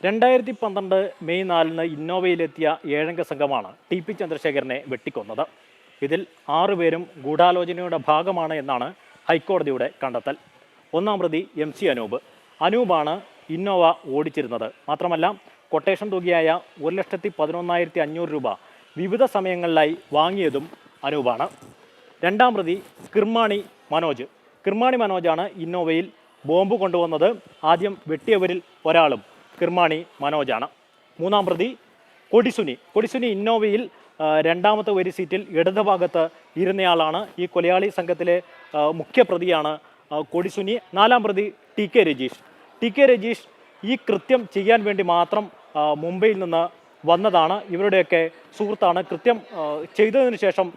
2012 May 4-ന് ഇന്നോവയിലെത്തിയ 7-അംഗ സംഘമാണ് T P ചന്ദ്രശേഖരനെ വെട്ടിക്കൊന്നത്. ഇതിൽ 6 പേരും ഗൂഢാലോചനയുടെ ഭാഗമാണ് എന്നാണ് ഹൈക്കോടതിയുടെ കണ്ടെത്തൽ. ഒന്നാം പ്രതി MC അനൂപാണ് ഇന്നോവ ഓടിച്ചിരുന്നത്. മാത്രമല്ല കൊട്ടേഷൻ തുകയായ 1,11,500 രൂപ വിവിധ സമയങ്ങളിലായി വാങ്ങിയതും അനൂപാണ്. രണ്ടാം പ്രതി കിർമാണി മനോജാണ് ഇന്നോവയിൽ ബോംബ് കൊണ്ടുവന്നത്. ആദ്യം വെട്ടിയവരിൽ ഒരാളും കിർമാണി മനോജാണ്. മൂന്നാം പ്രതി കൊടിസുനി ഇന്നോവയിൽ രണ്ടാമത്തെ വരി സീറ്റിൽ ഇടതുഭാഗത്ത് ഇരുന്നയാളാണ്. ഈ കൊലയാളി സംഘത്തിലെ മുഖ്യപ്രതിയാണ് കൊടിസുനി. നാലാം പ്രതി ടി കെ രജീഷ് ഈ കൃത്യം ചെയ്യാൻ വേണ്ടി മാത്രം മുംബൈയിൽ നിന്ന് വന്നതാണ്. ഇവരുടെയൊക്കെ സുഹൃത്താണ്. കൃത്യം ചെയ്തതിനു ശേഷം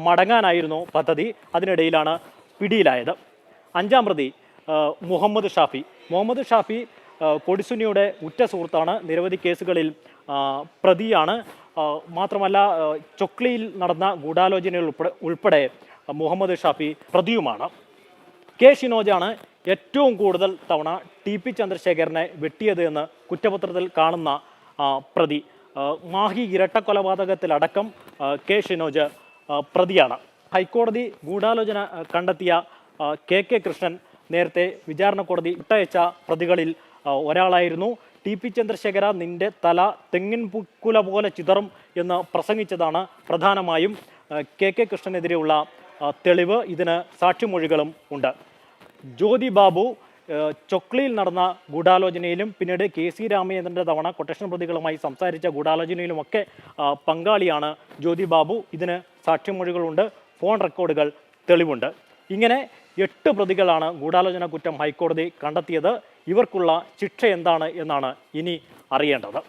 മടങ്ങാനായിരുന്നു പദ്ധതി. അതിനിടയിലാണ് പിടിയിലായത്. അഞ്ചാം പ്രതി മുഹമ്മദ് ഷാഫി കൊടിസുനിയുടെ ഉറ്റ സുഹൃത്താണ്. നിരവധി കേസുകളിൽ പ്രതിയാണ്. മാത്രമല്ല ചൊക്ലിയിൽ നടന്ന ഗൂഢാലോചനയിൽ ഉൾപ്പെടെ മുഹമ്മദ് ഷാഫി പ്രതിയുമാണ്. കെ ഷിനോജാണ് ഏറ്റവും കൂടുതൽ തവണ ടി പി ചന്ദ്രശേഖരനെ വെട്ടിയത് എന്ന് കുറ്റപത്രത്തിൽ കാണുന്ന പ്രതി. മാഹി ഇരട്ടക്കൊലപാതകത്തിലടക്കം കെ ഷിനോജ് പ്രതിയാണ്. ഹൈക്കോടതി ഗൂഢാലോചന കണ്ടെത്തിയ കെ കൃഷ്ണൻ നേരത്തെ വിചാരണ കോടതി വിട്ടയച്ച പ്രതികളിൽ ഒരാളായിരുന്നു. ടി പി ചന്ദ്രശേഖര നിന്റെ തല തെങ്ങിൻ പുക്കുല പോലെ ചിതറും എന്ന് പ്രസംഗിച്ചതാണ് പ്രധാനമായും കെ കൃഷ്ണനെതിരെയുള്ള തെളിവ്. ഇതിന് സാക്ഷിമൊഴികളും ഉണ്ട്. ജ്യോതി ബാബു ചൊക്ലിയിൽ നടന്ന ഗൂഢാലോചനയിലും പിന്നീട് KC രാമചന്ദ്രൻ്റെ തവണ കൊട്ടേഷൻ പ്രതികളുമായി സംസാരിച്ച ഗൂഢാലോചനയിലുമൊക്കെ പങ്കാളിയാണ് ജ്യോതി ബാബു. ഇതിന് സാക്ഷിമൊഴികളുണ്ട്, ഫോൺ റെക്കോർഡുകൾ തെളിവുണ്ട്. ഇങ്ങനെ 8 പ്രതികളാണ് ഗൂഢാലോചന കുറ്റം ഹൈക്കോടതി കണ്ടെത്തിയത്. ഇവർക്കുള്ള ശിക്ഷ എന്താണ് എന്നാണ് ഇനി അറിയേണ്ടത്.